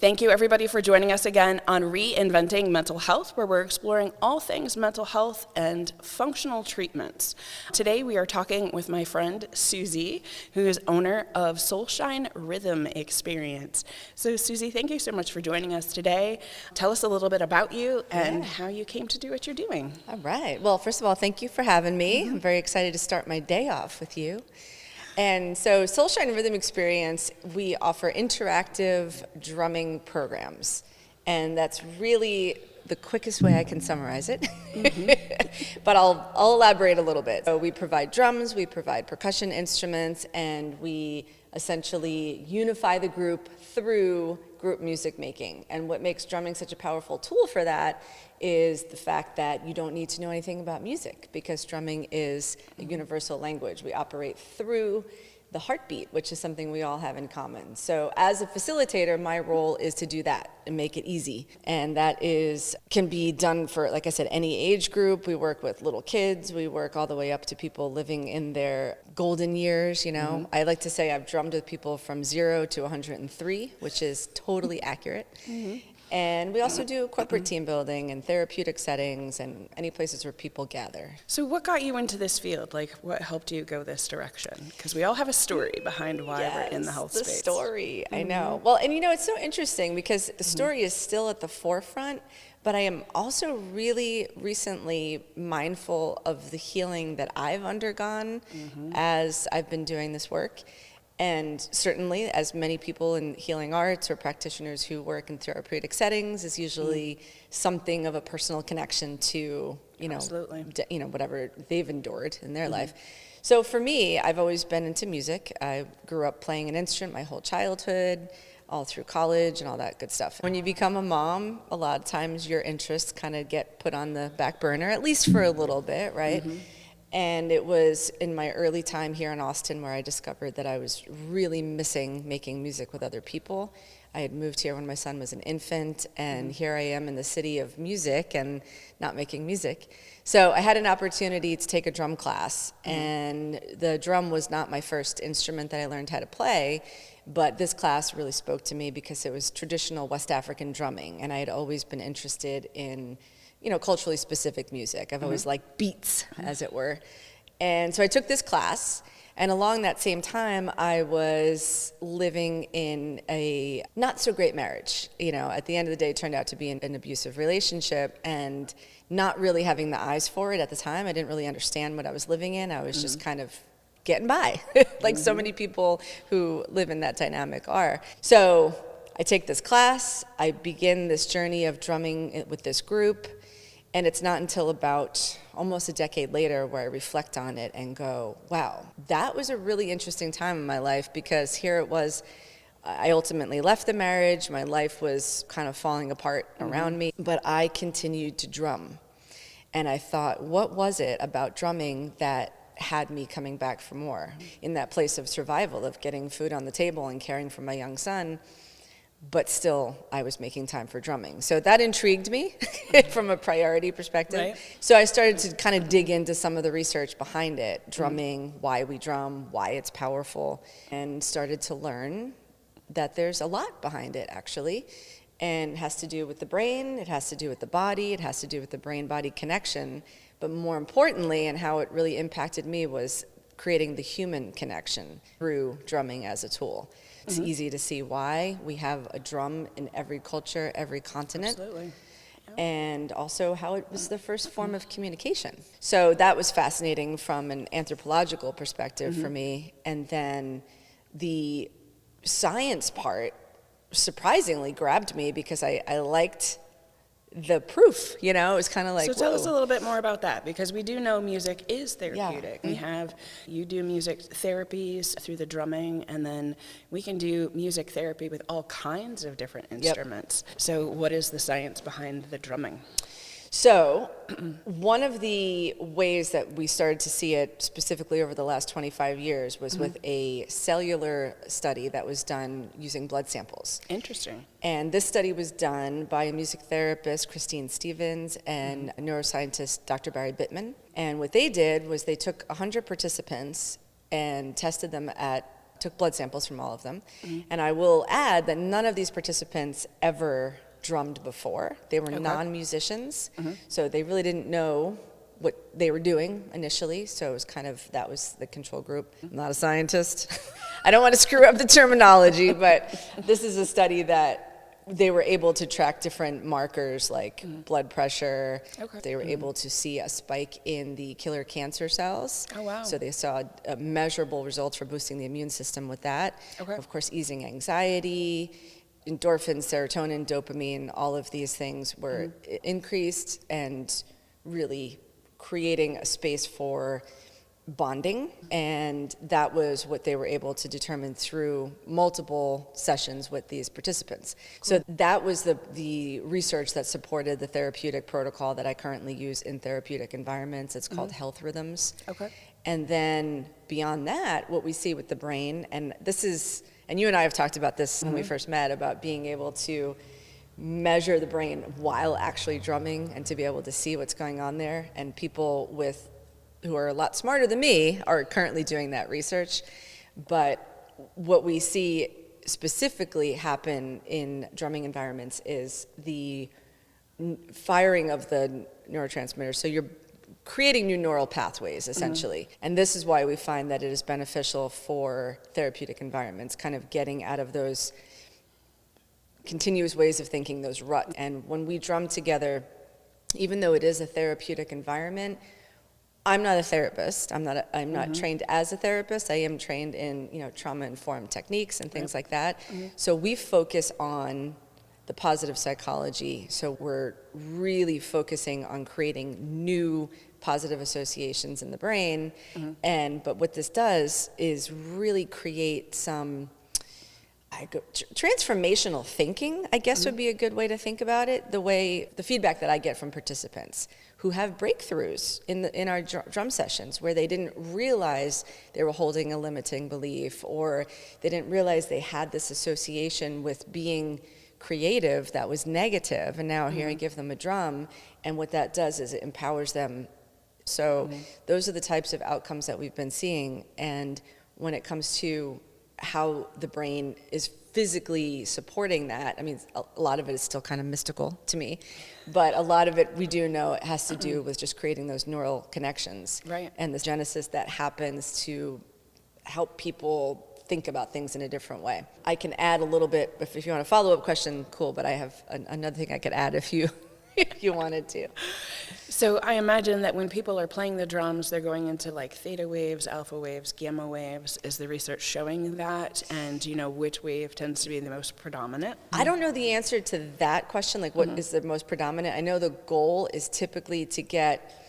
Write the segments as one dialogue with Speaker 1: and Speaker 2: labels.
Speaker 1: Thank you, everybody, for joining us again on Reinventing Mental Health, where we're exploring all things mental health and functional treatments. Today, we are talking with my friend, Suzy, who is owner of Soulshine Rhythm Experience. So, Suzy, thank you so much for joining us today. Tell us a little bit about you and how you came to do what you're doing.
Speaker 2: All right. Well, first of all, thank you for having me. I'm very excited to start my day off with you. And so Soulshine Rhythm Experience, we offer interactive drumming programs. And that's really the quickest way I can summarize it. But I'll elaborate a little bit. So we provide drums, we provide percussion instruments, and we essentially unify the group through group music making. And what makes drumming such a powerful tool for that is the fact that you don't need to know anything about music, because drumming is a universal language. We operate through the heartbeat, which is something we all have in common. So as a facilitator, my role is to do that and make it easy. And that can be done for, like I said, any age group. We work with little kids. We work all the way up to people living in their golden years, you know. I like to say I've drummed with people from 0 to 103, which is totally accurate. And we also do corporate team building and therapeutic settings and any places where people gather.
Speaker 1: So what got you into this field? Like, what helped you go this direction? Because we all have a story behind why we're in the health space.
Speaker 2: The story, I know. Well, and you know, it's so interesting because the story is still at the forefront, but I am also really recently mindful of the healing that I've undergone as I've been doing this work. And certainly, as many people in healing arts or practitioners who work in therapeutic settings, is usually something of a personal connection to, you know, whatever they've endured in their life. So for me, I've always been into music. I grew up playing an instrument my whole childhood, all through college and all that good stuff. When you become a mom, a lot of times your interests kind of get put on the back burner, at least for a little bit, right? And it was in my early time here in Austin where I discovered that I was really missing making music with other people. I had moved here when my son was an infant, and here I am in the city of music and not making music. So I had an opportunity to take a drum class, and the drum was not my first instrument that I learned how to play, but this class really spoke to me because it was traditional West African drumming, and I had always been interested in, you know, culturally specific music. I've always liked beats, as it were. And so I took this class, and along that same time, I was living in a not so great marriage. You know, at the end of the day, it turned out to be an abusive relationship, and not really having the eyes for it at the time. I didn't really understand what I was living in. I was just kind of getting by, like so many people who live in that dynamic are. So I take this class, I begin this journey of drumming with this group, and it's not until about almost a decade later where I reflect on it and go, wow, that was a really interesting time in my life, because here it was, I ultimately left the marriage, my life was kind of falling apart around me, but I continued to drum. And I thought, what was it about drumming that had me coming back for more? In that place of survival, of getting food on the table and caring for my young son, but still, I was making time for drumming. So that intrigued me from a priority perspective.
Speaker 1: Right.
Speaker 2: So I started to kind of dig into some of the research behind it, drumming, why we drum, why it's powerful, and started to learn that there's a lot behind it, actually. And it has to do with the brain, it has to do with the body, it has to do with the brain-body connection. But more importantly, and how it really impacted me, was creating the human connection through drumming as a tool. It's easy to see why we have a drum in every culture, every continent.
Speaker 1: Absolutely.
Speaker 2: And also how it was the first form of communication. So that was fascinating from an anthropological perspective for me. And then the science part surprisingly grabbed me, because I liked the proof, you know. It was kind of like,
Speaker 1: so tell us a little bit more about that, because we do know music is therapeutic. You do music therapies through the drumming, and then we can do music therapy with all kinds of different instruments. So what is the science behind the drumming?
Speaker 2: So one of the ways that we started to see it specifically over the last 25 years was with a cellular study that was done using blood samples.
Speaker 1: Interesting.
Speaker 2: And this study was done by a music therapist, Christine Stevens, and a neuroscientist, Dr. Barry Bitman. And what they did was they took 100 participants and tested them at took blood samples from all of them. And I will add that none of these participants ever drummed before. They were non-musicians, so they really didn't know what they were doing initially, so it was that was the control group. I'm not a scientist. I don't want to screw up the terminology, but this is a study that they were able to track different markers like blood pressure. They were able to see a spike in the killer cancer cells.
Speaker 1: Oh, wow.
Speaker 2: So they saw measurable results for boosting the immune system with that. Of course, easing anxiety, endorphins, serotonin, dopamine, all of these things were increased and really creating a space for bonding, and that was what they were able to determine through multiple sessions with these participants. So that was the research that supported the therapeutic protocol that I currently use in therapeutic environments. It's called health rhythms. And then beyond that, what we see with the brain, and you and I have talked about this when we first met, about being able to measure the brain while actually drumming and to be able to see what's going on there. And people who are a lot smarter than me are currently doing that research. But what we see specifically happen in drumming environments is the firing of the neurotransmitters. So you're creating new neural pathways, essentially. And this is why we find that it is beneficial for therapeutic environments, kind of getting out of those continuous ways of thinking, those ruts. And when we drum together, even though it is a therapeutic environment, I'm not a therapist. I'm not trained as a therapist. I am trained in trauma-informed techniques and things like that. So we focus on the positive psychology. So we're really focusing on creating new positive associations in the brain. But what this does is really create some transformational thinking, I guess would be a good way to think about it. The feedback that I get from participants who have breakthroughs in our drum sessions where they didn't realize they were holding a limiting belief, or they didn't realize they had this association with being creative that was negative, and now here I give them a drum, and what that does is it empowers them. So those are the types of outcomes that we've been seeing. And when it comes to how the brain is physically supporting that, I mean, a lot of it is still kind of mystical to me, but a lot of it we do know it has to do with just creating those neural connections, and the genesis that happens to help people think about things in a different way. I can add a little bit, if you want a follow-up question, cool, but I have another thing I could add if you wanted to.
Speaker 1: So I imagine that when people are playing the drums, they're going into like theta waves, alpha waves, gamma waves. Is the research showing that? And which wave tends to be the most predominant?
Speaker 2: I don't know the answer to that question, like what is the most predominant. I know the goal is typically to get,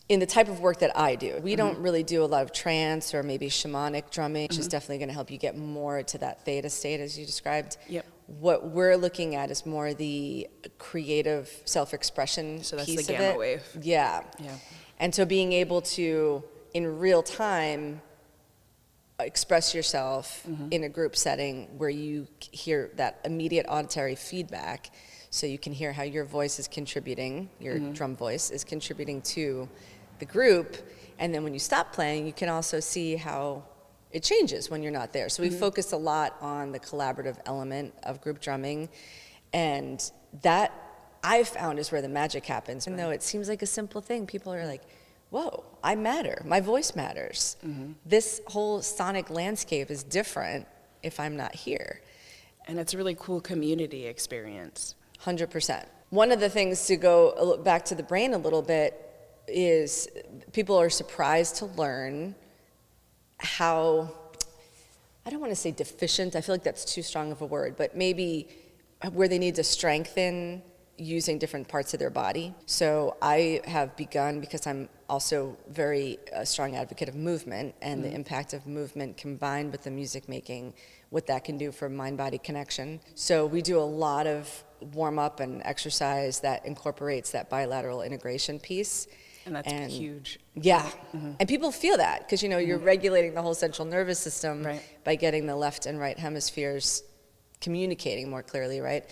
Speaker 2: in the type of work that I do, we don't really do a lot of trance or maybe shamanic drumming, which is definitely going to help you get more to that theta state as you described. What we're looking at is more the creative self-expression piece of it.
Speaker 1: So that's the gamma wave.
Speaker 2: Yeah. And so being able to, in real time, express yourself in a group setting where you hear that immediate auditory feedback, so you can hear how your voice is contributing, your drum voice is contributing to the group, and then when you stop playing, you can also see how it changes when you're not there. So we focus a lot on the collaborative element of group drumming, and that I've found is where the magic happens. Even though it seems like a simple thing, people are like, whoa, I matter, my voice matters. This whole sonic landscape is different if I'm not here.
Speaker 1: And it's a really cool community experience.
Speaker 2: 100%. One of the things, to go back to the brain a little bit, is people are surprised to learn how, I don't want to say deficient, I feel like that's too strong of a word, but maybe where they need to strengthen using different parts of their body. So I have begun, because I'm also very strong advocate of movement and the impact of movement combined with the music making, what that can do for mind-body connection. So we do a lot of warm-up and exercise that incorporates that bilateral integration piece.
Speaker 1: And that's huge.
Speaker 2: Yeah. And people feel that because, you're regulating the whole central nervous system by getting the left and right hemispheres communicating more clearly, right?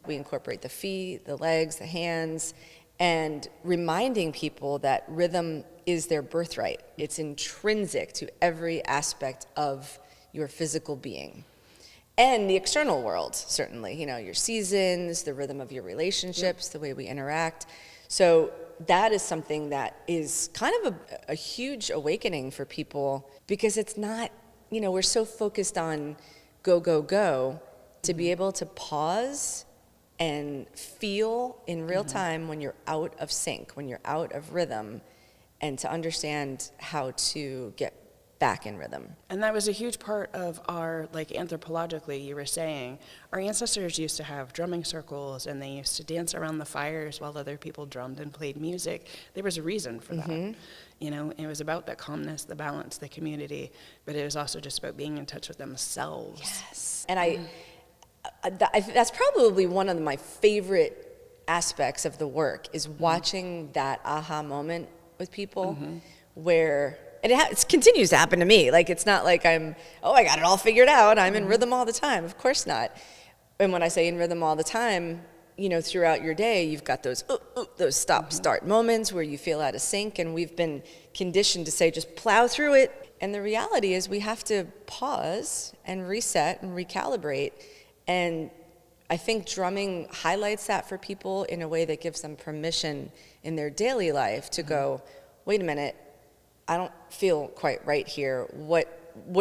Speaker 2: We incorporate the feet, the legs, the hands, and reminding people that rhythm is their birthright. It's intrinsic to every aspect of your physical being. And the external world, certainly, your seasons, the rhythm of your relationships, the way we interact. So that is something that is kind of a huge awakening for people, because it's not, we're so focused on go, go, go, to be able to pause and feel in real time when you're out of sync, when you're out of rhythm, and to understand how to get back in rhythm.
Speaker 1: And that was a huge part of our, anthropologically, you were saying, our ancestors used to have drumming circles, and they used to dance around the fires while other people drummed and played music. There was a reason for that. It was about that calmness, the balance, the community, but it was also just about being in touch with themselves.
Speaker 2: Yes. And that's probably one of my favorite aspects of the work, is watching that aha moment with people where, and it continues to happen to me. It's not like I got it all figured out. I'm in rhythm all the time. Of course not. And when I say in rhythm all the time, throughout your day, you've got those stop-start moments where you feel out of sync, and we've been conditioned to say, just plow through it. And the reality is we have to pause and reset and recalibrate. And I think drumming highlights that for people in a way that gives them permission in their daily life to go, wait a minute, I don't feel quite right here. What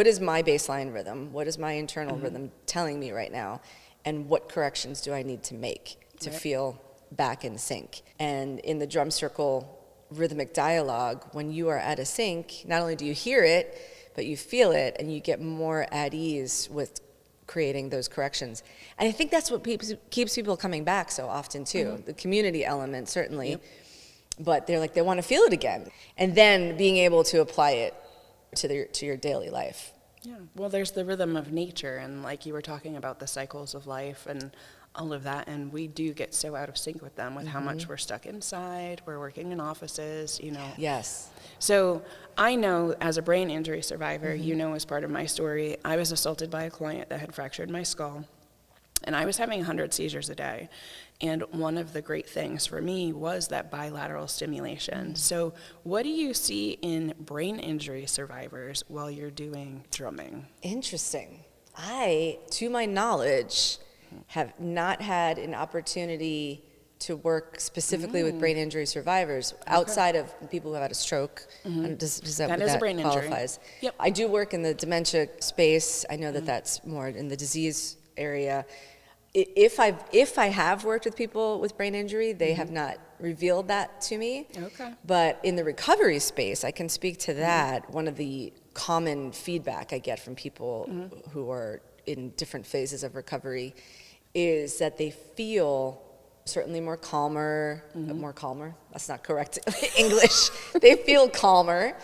Speaker 2: is my baseline rhythm? What is my internal rhythm telling me right now? And what corrections do I need to make to feel back in sync? And in the drum circle rhythmic dialogue, when you are at a sync, not only do you hear it, but you feel it, and you get more at ease with creating those corrections. And I think that's what keeps people coming back so often too. The community element, certainly. But they're they want to feel it again. And then being able to apply it to your daily life.
Speaker 1: Yeah, well, there's the rhythm of nature, and you were talking about the cycles of life and all of that, and we do get so out of sync with them, with how much we're stuck inside, we're working in offices,
Speaker 2: Yes.
Speaker 1: So I know, as a brain injury survivor, as part of my story, I was assaulted by a client that had fractured my skull, and I was having 100 seizures a day. And one of the great things for me was that bilateral stimulation. So what do you see in brain injury survivors while you're doing drumming?
Speaker 2: Interesting. I, to my knowledge, have not had an opportunity to work specifically with brain injury survivors outside of people who have had a stroke. Does that
Speaker 1: is a brain
Speaker 2: qualifies?
Speaker 1: Injury. Yep.
Speaker 2: I do work in the dementia space. I know that that's more in the disease area. If I have worked with people with brain injury, they have not revealed that to me.
Speaker 1: Okay.
Speaker 2: But in the recovery space, I can speak to that. One of the common feedback I get from people who are in different phases of recovery is that they feel certainly more calmer, that's not correct English. They feel calmer.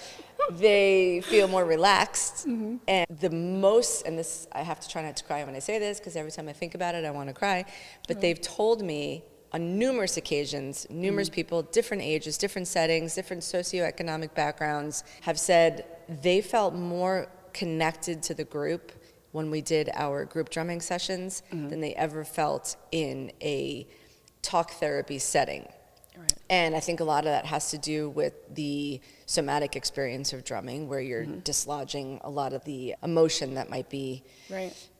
Speaker 2: They feel more relaxed. And the most, and this, I have to try not to cry when I say this, because every time I think about it, I want to cry, but they've told me on numerous occasions, numerous people, different ages, different settings, different socioeconomic backgrounds, have said they felt more connected to the group when we did our group drumming sessions than they ever felt in a talk therapy setting.
Speaker 1: Right.
Speaker 2: And I think a lot of that has to do with the somatic experience of drumming, where you're dislodging a lot of the emotion that might be,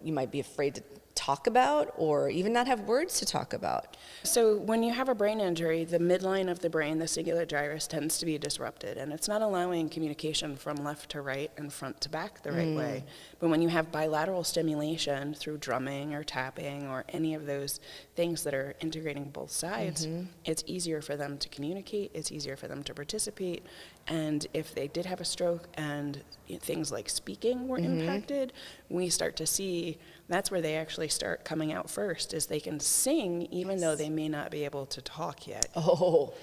Speaker 2: you might be afraid to talk about, or even not have words to talk about.
Speaker 1: So when you have a brain injury, the midline of the brain, the cingulate gyrus, tends to be disrupted, and it's not allowing communication from left to right and front to back the right way. But when you have bilateral stimulation through drumming or tapping or any of those things that are integrating both sides, it's easier for them to communicate, it's easier for them to participate. And if they did have a stroke and things like speaking were impacted, we start to see that's where they actually start coming out first, is they can sing even though they may not be able to talk yet.
Speaker 2: Oh.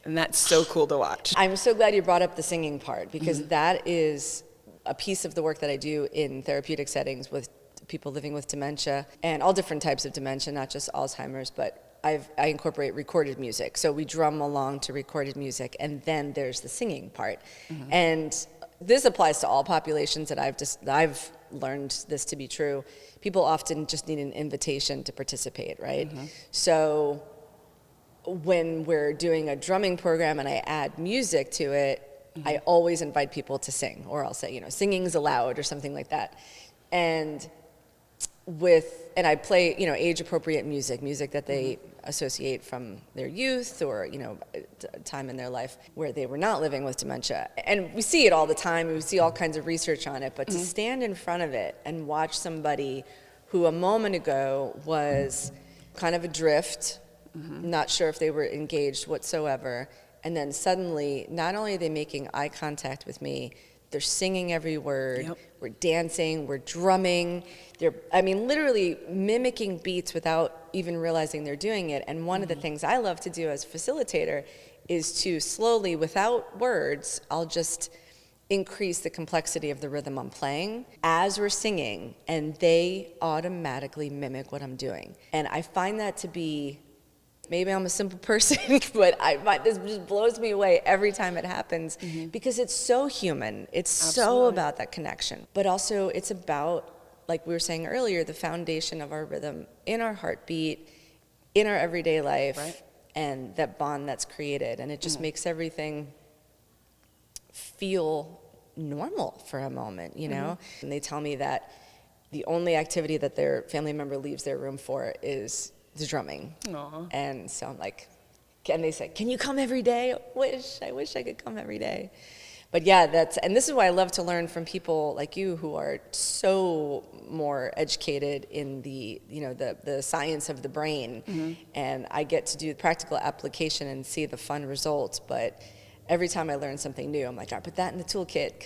Speaker 1: And that's so cool to watch.
Speaker 2: I'm so glad you brought up the singing part, because that is a piece of the work that I do in therapeutic settings with people living with dementia, and all different types of dementia, not just Alzheimer's, but I incorporate recorded music. So we drum along to recorded music, and then there's the singing part. And this applies to all populations that I've learned this to be true. People often just need an invitation to participate, right? So when we're doing a drumming program and I add music to it, I always invite people to sing, or I'll say, singing's allowed or something like that. And I play, age-appropriate music that they associate from their youth or, time in their life where they were not living with dementia. And we see it all the time. We see all kinds of research on it. But to stand in front of it and watch somebody who a moment ago was kind of adrift, not sure if they were engaged whatsoever, and then suddenly, not only are they making eye contact with me, they're singing every word, we're dancing, we're drumming, they're, literally mimicking beats without even realizing they're doing it. And one of the things I love to do as a facilitator is to slowly, without words, I'll just increase the complexity of the rhythm I'm playing as we're singing, and they automatically mimic what I'm doing. And I find that to be, maybe I'm a simple person, but this just blows me away every time it happens because it's so human. It's so about that connection. But also it's about, like we were saying earlier, the foundation of our rhythm in our heartbeat, in our everyday life, and that bond that's created. And it just makes everything feel normal for a moment, And they tell me that the only activity that their family member leaves their room for is the drumming.
Speaker 1: Aww.
Speaker 2: And so I'm like, and they say, can you come every day? I wish I could come every day. But yeah, and this is why I love to learn from people like you who are so more educated in the science of the brain. And I get to do practical application and see the fun results. But every time I learn something new, I'm like, I put that in the toolkit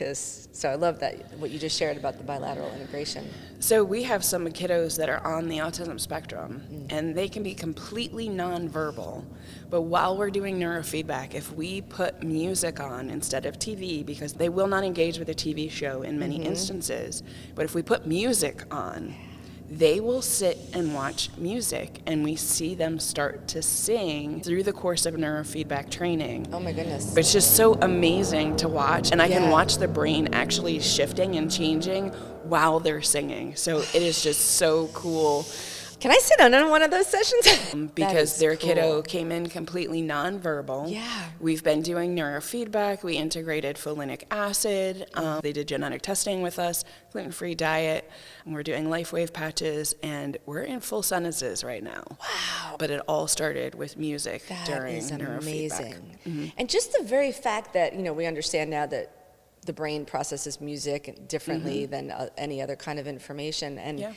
Speaker 2: so I love that, what you just shared about the bilateral integration.
Speaker 1: So we have some kiddos that are on the autism spectrum, and they can be completely nonverbal. But while we're doing neurofeedback, if we put music on instead of TV, because they will not engage with a TV show in many instances, but if we put music on, they will sit and watch music, and we see them start to sing through the course of neurofeedback training.
Speaker 2: Oh my goodness.
Speaker 1: It's just so amazing to watch, and I can watch the brain actually shifting and changing while they're singing. So it is just so cool.
Speaker 2: Can I sit in on one of those sessions?
Speaker 1: Because their kiddo came in completely nonverbal.
Speaker 2: Yeah.
Speaker 1: We've been doing neurofeedback. We integrated folinic acid. They did genetic testing with us, gluten-free diet. And we're doing LifeWave patches, and we're in full sentences right now.
Speaker 2: Wow.
Speaker 1: But it all started with music during
Speaker 2: neurofeedback.
Speaker 1: amazing.
Speaker 2: And just the very fact that, we understand now that the brain processes music differently than any other kind of information. And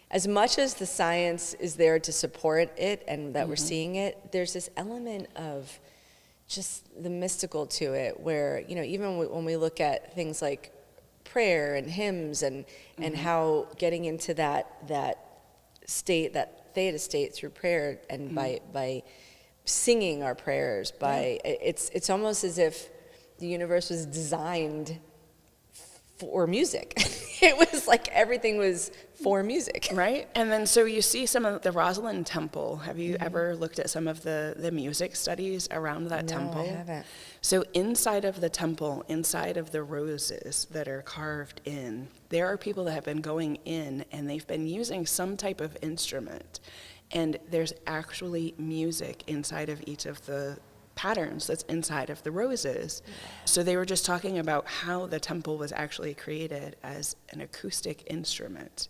Speaker 2: as much as the science is there to support it and that we're seeing it, there's this element of just the mystical to it where, even when we look at things like prayer and hymns and how getting into that state, that theta state through prayer and by singing our prayers, it's almost as if the universe was designed for music. It was like everything was for music.
Speaker 1: Right? And then so you see some of the Rosalind Temple. Have you ever looked at some of the music studies around that temple?
Speaker 2: No, I haven't.
Speaker 1: So inside of the temple, inside of the roses that are carved in, there are people that have been going in and they've been using some type of instrument. And there's actually music inside of each of the patterns that's inside of the roses. So they were just talking about how the temple was actually created as an acoustic instrument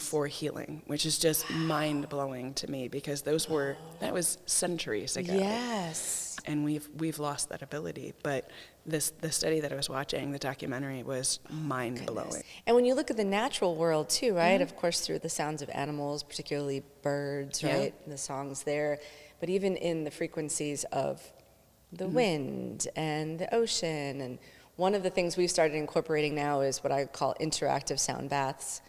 Speaker 1: for healing, which is just mind-blowing to me because that was centuries ago.
Speaker 2: Yes.
Speaker 1: And we've lost that ability. But the study that I was watching, the documentary, was mind-blowing.
Speaker 2: And when you look at the natural world too, right? Of course, through the sounds of animals, particularly birds, right? And the songs there. But even in the frequencies of the wind and the ocean. And one of the things we've started incorporating now is what I call interactive sound baths.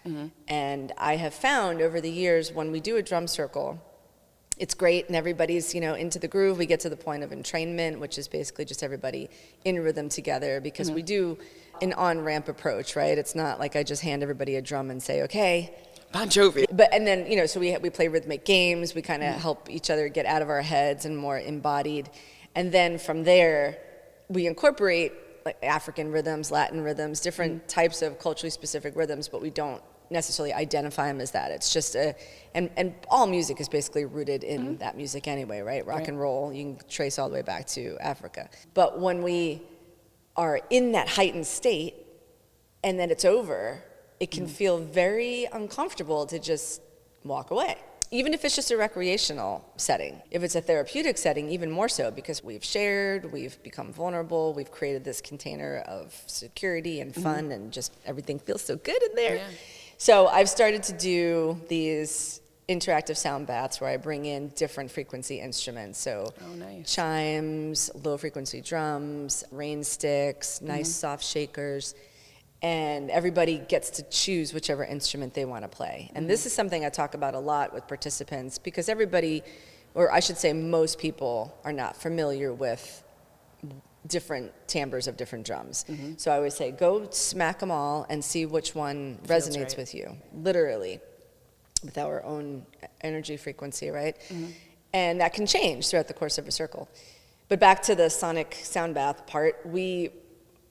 Speaker 2: And I have found over the years when we do a drum circle, it's great and everybody's, into the groove. We get to the point of entrainment, which is basically just everybody in rhythm together because we do an on-ramp approach, right? It's not like I just hand everybody a drum and say, okay,
Speaker 1: Bon Jovi.
Speaker 2: But and then so we play rhythmic games. We kind of help each other get out of our heads and more embodied, and then from there we incorporate like African rhythms, Latin rhythms, different types of culturally specific rhythms. But we don't necessarily identify them as that. It's just and all music is basically rooted in that music anyway, right? Rock and roll, you can trace all the way back to Africa. But when we are in that heightened state and then it's over, it can feel very uncomfortable to just walk away. Even if it's just a recreational setting. If it's a therapeutic setting, even more so, because we've shared, we've become vulnerable, we've created this container of security and fun, and just everything feels so good in there. Yeah. So I've started to do these interactive sound baths where I bring in different frequency instruments. So chimes, low frequency drums, rain sticks, nice soft shakers. And everybody gets to choose whichever instrument they want to play. And this is something I talk about a lot with participants, because everybody, or I should say most people, are not familiar with different timbres of different drums. So I always say, go smack them all and see which one resonates with you, literally, with our own energy frequency, right? And that can change throughout the course of a circle. But back to the sonic sound bath part,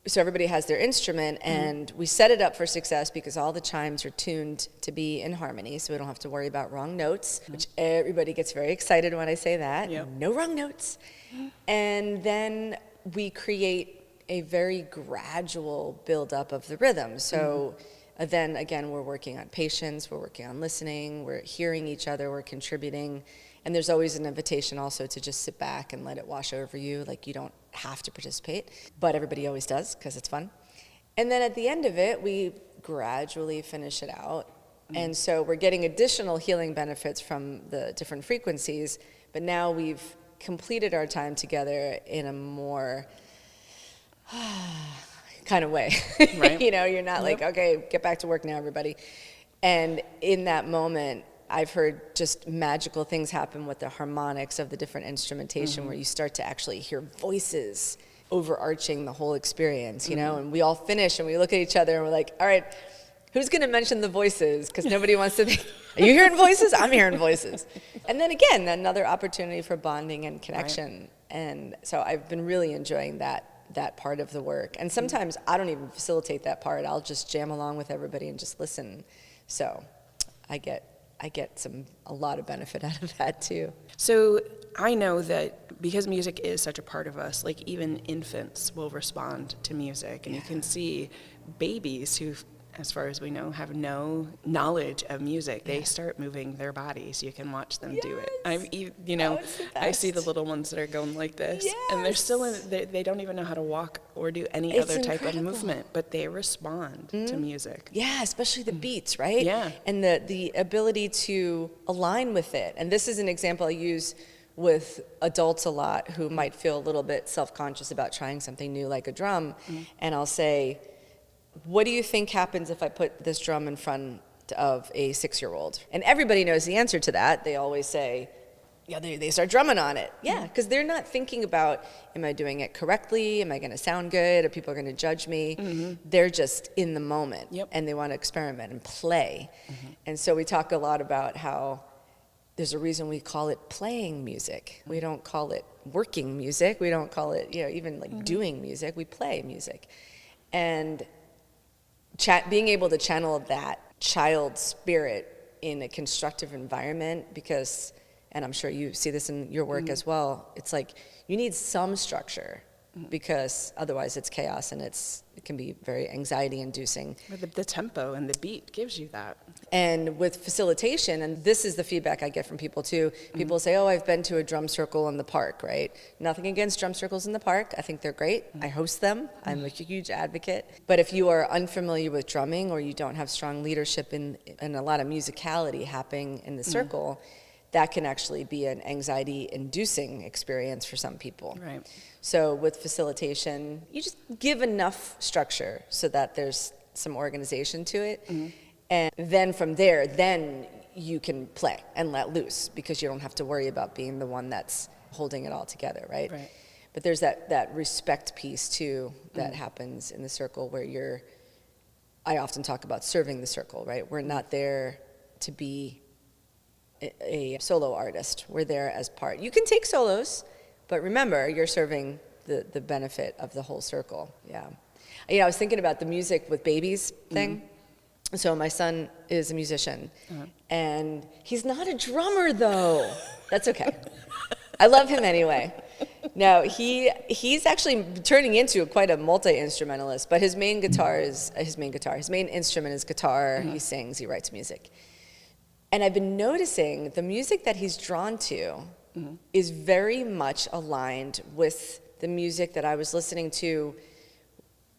Speaker 2: so everybody has their instrument, and we set it up for success because all the chimes are tuned to be in harmony, so we don't have to worry about wrong notes, which everybody gets very excited when I say that. No wrong notes. And then we create a very gradual buildup of the rhythm. So then again, we're working on patience, we're working on listening, we're hearing each other, we're contributing. And there's always an invitation also to just sit back and let it wash over you. Like, you don't have to participate, but everybody always does because it's fun. And then at the end of it, we gradually finish it out. And so we're getting additional healing benefits from the different frequencies, but now we've completed our time together in a more kind of way. Right. You're not like, okay, get back to work now, everybody. And in that moment, I've heard just magical things happen with the harmonics of the different instrumentation, where you start to actually hear voices overarching the whole experience, and we all finish and we look at each other and we're like, all right, who's going to mention the voices? Because nobody wants to think, are you hearing voices? I'm hearing voices. And then again, another opportunity for bonding and connection. And so I've been really enjoying that part of the work. And sometimes I don't even facilitate that part. I'll just jam along with everybody and just listen. So I get a lot of benefit out of that too.
Speaker 1: So I know that because music is such a part of us, like even infants will respond to music, and you can see babies who, as far as we know, have no knowledge of music. They start moving their bodies. You can watch them do it. I see the little ones that are going like this, and they're still they don't even know how to walk or do any other type of movement, but they respond to music.
Speaker 2: Yeah, especially the beats, right?
Speaker 1: Yeah.
Speaker 2: And the ability to align with it. And this is an example I use with adults a lot who might feel a little bit self-conscious about trying something new like a drum. And I'll say, what do you think happens if I put this drum in front of a 6-year-old? And everybody knows the answer to that. They always say, they start drumming on it. Yeah, because they're not thinking about, am I doing it correctly? Am I going to sound good? Are people going to judge me? They're just in the moment, and they want to experiment and play. And so we talk a lot about how there's a reason we call it playing music. We don't call it working music. We don't call it, even like doing music. We play music. And being able to channel that child spirit in a constructive environment, because, and I'm sure you see this in your work as well, it's like you need some structure, because otherwise it's chaos and it can be very anxiety inducing.
Speaker 1: The tempo and the beat gives you that.
Speaker 2: And with facilitation, and this is the feedback I get from people too, people say, I've been to a drum circle in the park, right? Nothing against drum circles in the park. I think they're great. I host them. I'm a huge advocate. But if you are unfamiliar with drumming, or you don't have strong leadership and a lot of musicality happening in the circle, that can actually be an anxiety-inducing experience for some people.
Speaker 1: Right.
Speaker 2: So with facilitation, you just give enough structure so that there's some organization to it. And then from there, then you can play and let loose, because you don't have to worry about being the one that's holding it all together, right? But there's that respect piece too that happens in the circle, where I often talk about serving the circle, right? We're not there to be a solo artist. We're there as part. You can take solos, but remember, you're serving the benefit of the whole circle. Yeah. I was thinking about the music with babies thing. So my son is a musician, and he's not a drummer, though. That's okay. I love him anyway. No, he's actually turning into quite a multi-instrumentalist, but his main instrument is guitar. He sings, he writes music. And I've been noticing the music that he's drawn to is very much aligned with the music that I was listening to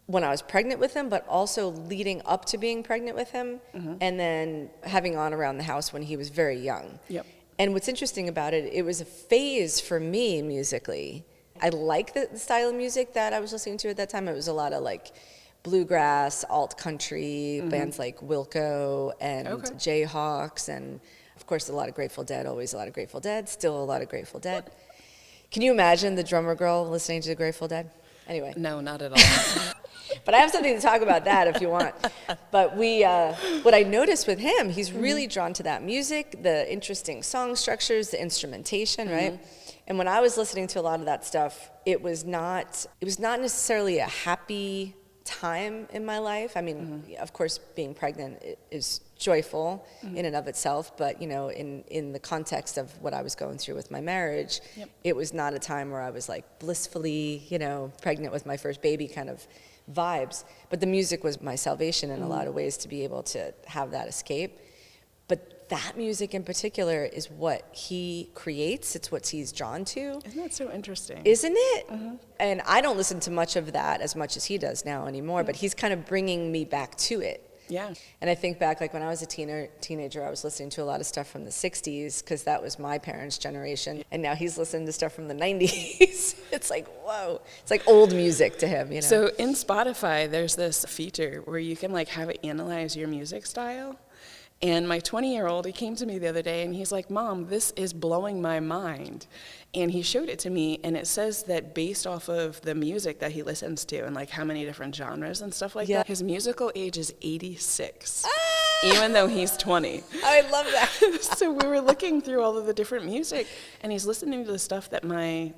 Speaker 2: when I was pregnant with him, but also leading up to being pregnant with him, and then having on around the house when he was very young.
Speaker 1: Yep.
Speaker 2: And what's interesting about it, it was a phase for me musically. I like the style of music that I was listening to at that time. It was a lot of like bluegrass, alt country, bands like Wilco and Jayhawks, and of course a lot of Grateful Dead, always a lot of Grateful Dead, still a lot of Grateful Dead. Can you imagine the drummer girl listening to the Grateful Dead? Anyway.
Speaker 1: No, not at all.
Speaker 2: But I have something to talk about that if you want. But what I noticed with him, he's really drawn to that music, the interesting song structures, the instrumentation, right? And when I was listening to a lot of that stuff, it was not necessarily a happy time in my life. I mean, of course, being pregnant is joyful in and of itself, but in the context of what I was going through with my marriage, it was not a time where I was like blissfully, pregnant with my first baby kind of vibes. But the music was my salvation in a lot of ways, to be able to have that escape. But that music in particular is what he creates. It's what he's drawn to.
Speaker 1: Isn't that so interesting?
Speaker 2: Isn't it? And I don't listen to much of that as much as he does now anymore, but he's kind of bringing me back to it.
Speaker 1: Yeah.
Speaker 2: And I think back, like when I was a teenager, I was listening to a lot of stuff from the 60s, because that was my parents' generation. And now he's listening to stuff from the 90s. It's like, whoa. It's like old music to him,
Speaker 1: So in Spotify, there's this feature where you can like have it analyze your music style. And my 20-year-old, he came to me the other day and he's like, Mom, this is blowing my mind. And he showed it to me, and it says that based off of the music that he listens to and like how many different genres and stuff like that, his musical age is 86, even though he's 20.
Speaker 2: I love that.
Speaker 1: So we were looking through all of the different music, and he's listening to the stuff that my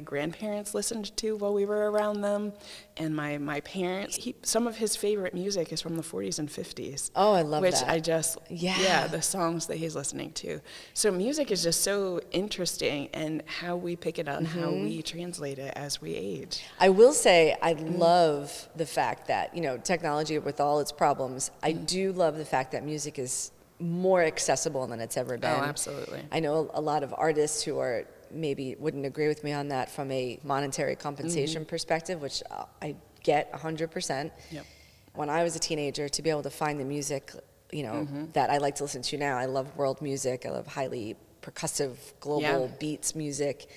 Speaker 1: grandparents listened to while we were around them, and my parents. Some of his favorite music is from the 40s and 50s.
Speaker 2: Oh, I love that.
Speaker 1: Which I just, the songs that he's listening to. So music is just so interesting, and how we pick it up, and how we translate it as we age.
Speaker 2: I will say I love the fact that, technology with all its problems, I do love the fact that music is more accessible than it's ever been.
Speaker 1: Oh, absolutely.
Speaker 2: I know a lot of artists who are maybe wouldn't agree with me on that from a monetary compensation perspective, which I get 100%.
Speaker 1: Yep.
Speaker 2: When I was a teenager, to be able to find the music, that I like to listen to now, I love world music, I love highly percussive global beats music,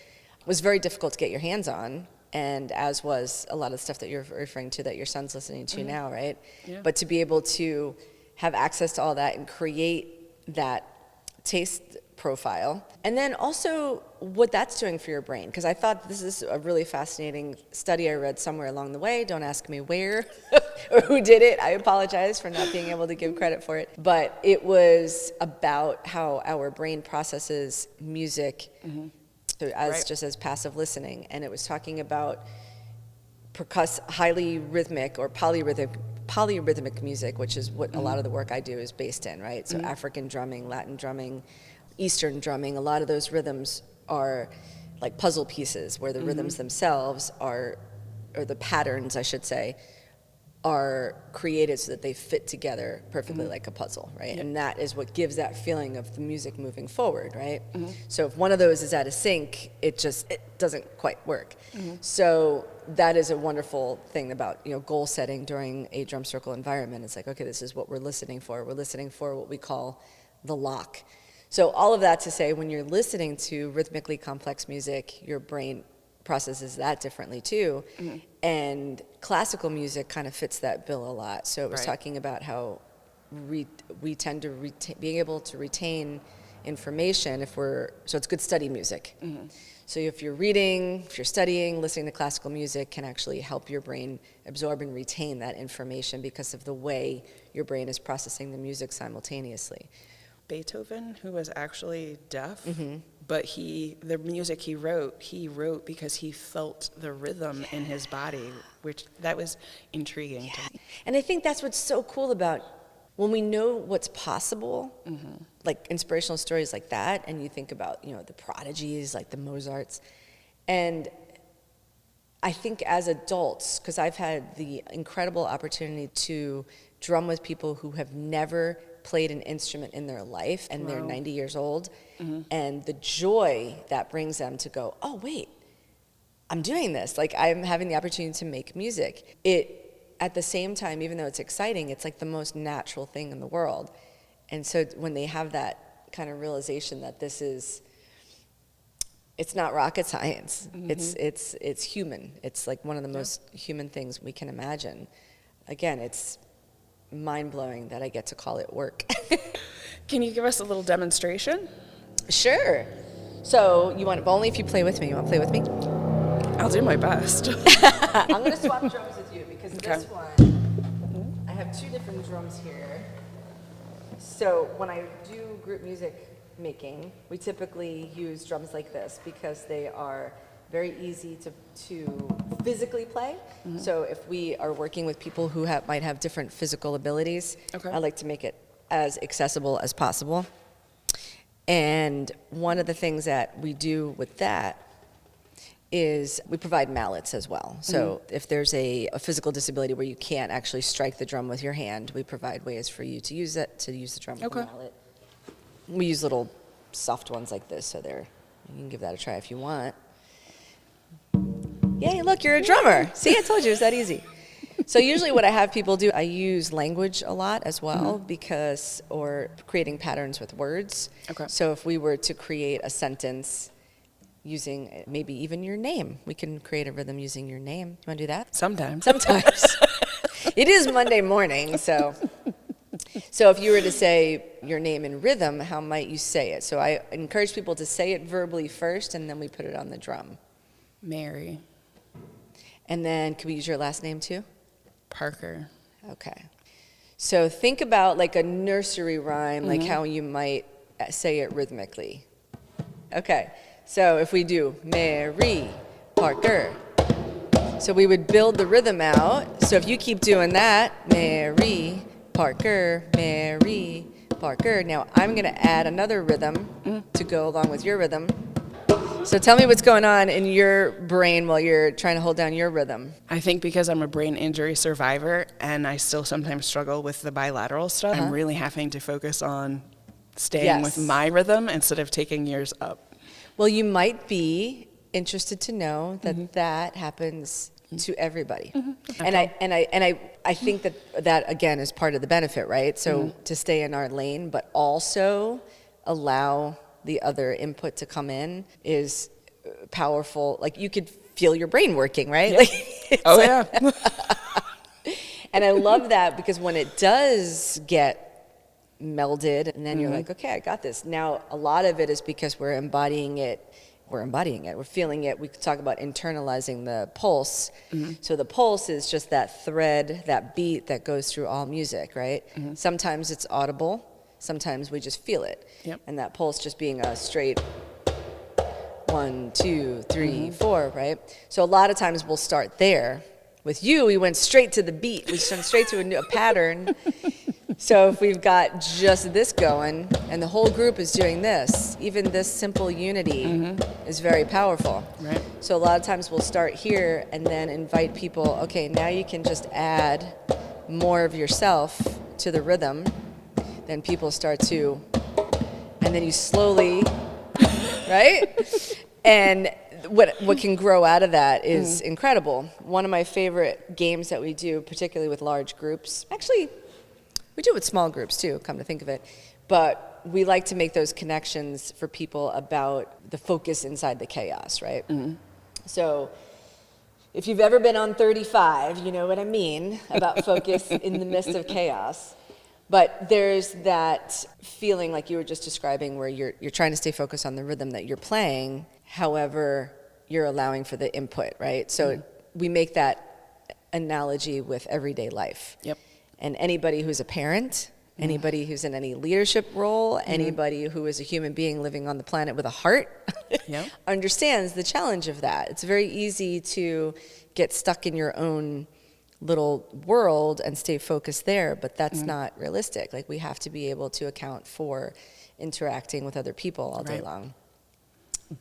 Speaker 2: was very difficult to get your hands on, and as was a lot of the stuff that you're referring to that your son's listening to now, right? Yeah. But to be able to have access to all that and create that taste profile, and then also what that's doing for your brain, because I thought this is a really fascinating study I read somewhere along the way. Don't ask me where or who did it. I apologize for not being able to give credit for it, but it was about how our brain processes music just as passive listening, and it was talking about highly rhythmic or polyrhythmic music, which is what a lot of the work I do is based in, right? So African drumming, Latin drumming, Eastern drumming, a lot of those rhythms are like puzzle pieces, where the rhythms themselves or the patterns, I should say, are created so that they fit together perfectly like a puzzle, right? Yep. And that is what gives that feeling of the music moving forward, right? So if one of those is out of sync, it doesn't quite work. So that is a wonderful thing about goal setting during a drum circle environment. It's like, okay, this is what we're listening for. We're listening for what we call the lock. So all of that to say, when you're listening to rhythmically complex music, your brain processes that differently too. And classical music kind of fits that bill a lot. So it was talking about how we tend to being able to retain information so it's good study music. So if you're reading, if you're studying, listening to classical music can actually help your brain absorb and retain that information because of the way your brain is processing the music simultaneously.
Speaker 1: Beethoven, who was actually deaf, but the music he wrote because he felt the rhythm in his body, which that was intriguing to me.
Speaker 2: And I think that's what's so cool about when we know what's possible, like inspirational stories like that, and you think about, the prodigies, like the Mozarts, and I think as adults, because I've had the incredible opportunity to drum with people who have never played an instrument in their life, and they're 90 years old, and the joy that brings them to go, oh, wait, I'm doing this. Like, I'm having the opportunity to make music. At the same time, even though it's exciting, it's like the most natural thing in the world. And so when they have that kind of realization that it's not rocket science. It's human. It's like one of the most human things we can imagine. Again, it's mind-blowing that I get to call it work.
Speaker 1: Can you give us a little demonstration?
Speaker 2: Sure. So but only if you play with me. You want to play with me?
Speaker 1: I'll do my best.
Speaker 2: I'm going to swap drums with you because this one, I have 2 different drums here. So when I do group music making, we typically use drums like this because they are very easy to physically play. So if we are working with people who might have different physical abilities, I like to make it as accessible as possible. And one of the things that we do with that is we provide mallets as well. So if there's a physical disability where you can't actually strike the drum with your hand, we provide ways for you to use the drum with a mallet. We use little soft ones like this, so you can give that a try if you want. Yay, look, you're a drummer. See, I told you, it's that easy. So usually what I have people do, I use language a lot as well, or creating patterns with words. So if we were to create a sentence using maybe even your name, we can create a rhythm using your name. You want to do that?
Speaker 1: Sometimes.
Speaker 2: It is Monday morning, so if you were to say your name in rhythm, how might you say it? So I encourage people to say it verbally first, and then we put it on the drum.
Speaker 1: Mary.
Speaker 2: And then can we use your last name too?
Speaker 1: Parker.
Speaker 2: Okay. So think about like a nursery rhyme, like how you might say it rhythmically. Okay. So if we do Mary Parker, so we would build the rhythm out. So if you keep doing that, Mary Parker, Mary Parker. Now I'm going to add another rhythm to go along with your rhythm. So tell me what's going on in your brain while you're trying to hold down your rhythm.
Speaker 1: I think because I'm a brain injury survivor and I still sometimes struggle with the bilateral stuff, I'm really having to focus on staying with my rhythm instead of taking yours up.
Speaker 2: Well, you might be interested to know that that happens to everybody. And I think that again is part of the benefit, right? So to stay in our lane, but also allow the other input to come in is powerful. Like you could feel your brain working, right?
Speaker 1: Yeah.
Speaker 2: And I love that because when it does get melded and then you're like, okay, I got this. Now, a lot of it is because we're embodying it, we're feeling it. We could talk about internalizing the pulse. So the pulse is just that thread, that beat that goes through all music, right? Sometimes it's audible. Sometimes we just feel it. And that pulse just being a straight 1, 2, 3, 4, right? So a lot of times we'll start there. With you, we went straight to the beat. We went straight to a pattern. So if we've got just this going and the whole group is doing this, even this simple unity is very powerful.
Speaker 1: Right.
Speaker 2: So a lot of times we'll start here and then invite people, okay, now you can just add more of yourself to the rhythm. Then people start to, and then you slowly, right? And what can grow out of that is incredible. One of my favorite games that we do, particularly with large groups, actually, we do it with small groups too, come to think of it, but we like to make those connections for people about the focus inside the chaos, right? So if you've ever been on 35, you know what I mean about focus in the midst of chaos. But there's that feeling like you were just describing where you're trying to stay focused on the rhythm that you're playing, however, you're allowing for the input, right? So we make that analogy with everyday life. And anybody who's a parent, anybody who's in any leadership role, anybody who is a human being living on the planet with a heart understands the challenge of that. It's very easy to get stuck in your own little world and stay focused there, but that's not realistic. Like, we have to be able to account for interacting with other people all day long,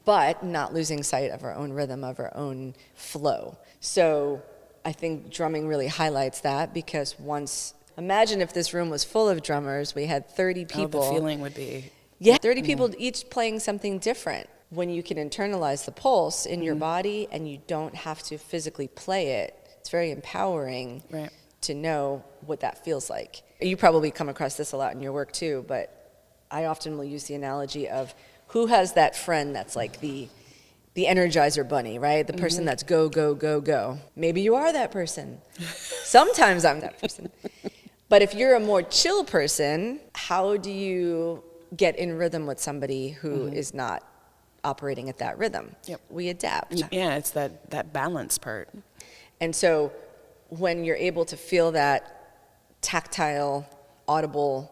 Speaker 2: but not losing sight of our own rhythm, of our own flow. So I think drumming really highlights that, because imagine if this room was full of drummers, we had 30 people.
Speaker 1: Oh, the feeling would be...
Speaker 2: 30 people each playing something different. When you can internalize the pulse in your body and you don't have to physically play it, it's very empowering to know what that feels like. You probably come across this a lot in your work too, but I often will use the analogy of who has that friend that's like the Energizer bunny, right? The person that's go, go, go, go. Maybe you are that person. Sometimes I'm that person. But if you're a more chill person, how do you get in rhythm with somebody who is not operating at that rhythm? We adapt.
Speaker 1: Yeah, it's that balance part.
Speaker 2: And so when you're able to feel that tactile, audible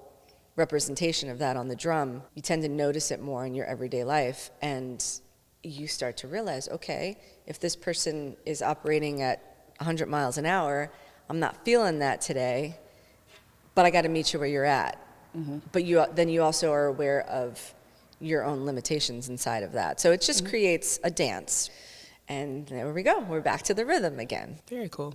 Speaker 2: representation of that on the drum, you tend to notice it more in your everyday life, and you start to realize, okay, if this person is operating at 100 miles an hour, I'm not feeling that today, but I got to meet you where you're at. But then you also are aware of your own limitations inside of that. So it just creates a dance. And there we go. We're back to the rhythm again.
Speaker 1: Very cool.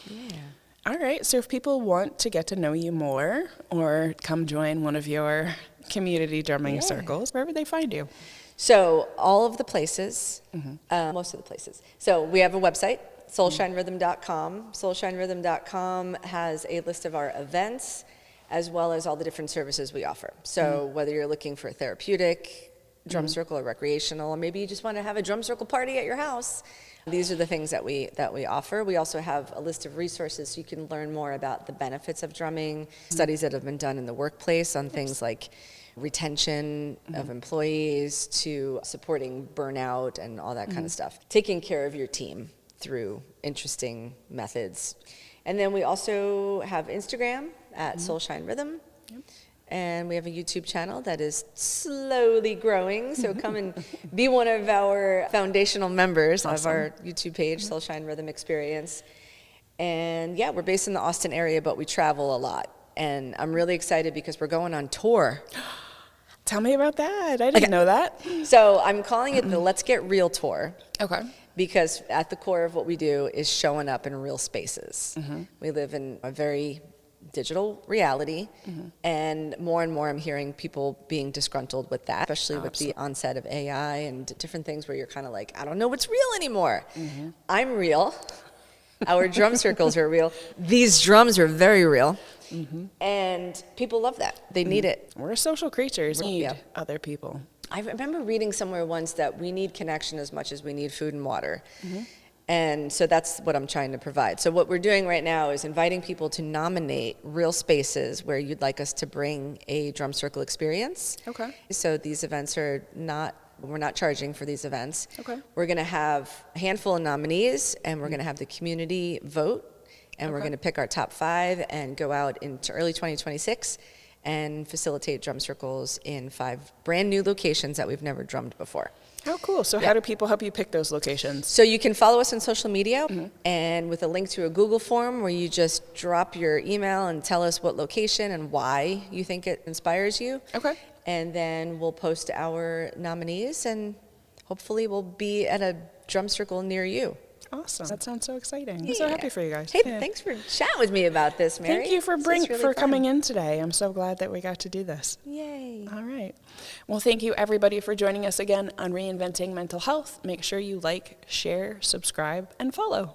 Speaker 2: Yeah.
Speaker 1: All right. So if people want to get to know you more or come join one of your community drumming circles, where would they find you?
Speaker 2: So all of the places, most of the places. So we have a website, soulshinerhythm.com. Soulshinerhythm.com has a list of our events, as well as all the different services we offer. So whether you're looking for a therapeutic drum circle or recreational, or maybe you just want to have a drum circle party at your house, these are the things that we offer. We also have a list of resources so you can learn more about the benefits of drumming, studies that have been done in the workplace on things like retention of employees to supporting burnout and all that kind of stuff. Taking care of your team through interesting methods. And then we also have Instagram at Soulshine Rhythm. And we have a YouTube channel that is slowly growing. So come and be one of our foundational members of our YouTube page, Soulshine Rhythm Experience. And yeah, we're based in the Austin area, but we travel a lot. And I'm really excited because we're going on tour.
Speaker 1: Tell me about that. I didn't know that.
Speaker 2: So I'm calling it the Let's Get Real Tour.
Speaker 1: Okay.
Speaker 2: Because at the core of what we do is showing up in real spaces. We live in a very digital reality, and more I'm hearing people being disgruntled with that, especially with the onset of AI and different things where you're kind of like, I don't know what's real anymore. I'm real. Our drum circles are real. These drums are very real. And people love that. They need it.
Speaker 1: We're social creatures. We need other people.
Speaker 2: I remember reading somewhere once that we need connection as much as we need food and water. And so that's what I'm trying to provide. So what we're doing right now is inviting people to nominate real spaces where you'd like us to bring a drum circle experience.
Speaker 1: Okay.
Speaker 2: So these events we're not charging for these events.
Speaker 1: Okay.
Speaker 2: We're going to have a handful of nominees, and we're going to have the community vote, and we're going to pick our top 5 and go out into early 2026 and facilitate drum circles in 5 brand new locations that we've never drummed before.
Speaker 1: Oh, cool. So how do people help you pick those locations?
Speaker 2: So you can follow us on social media, and with a link to a Google form where you just drop your email and tell us what location and why you think it inspires you.
Speaker 1: Okay.
Speaker 2: And then we'll post our nominees, and hopefully we'll be at a drum circle near you.
Speaker 1: Awesome. That sounds so exciting. I'm so happy for you guys.
Speaker 2: Hey, thanks for chatting with me about this, Mary.
Speaker 1: Thank you for coming in today. I'm so glad that we got to do this.
Speaker 2: Yay.
Speaker 1: All right. Well, thank you everybody for joining us again on Reinventing Mental Health. Make sure you like, share, subscribe, and follow.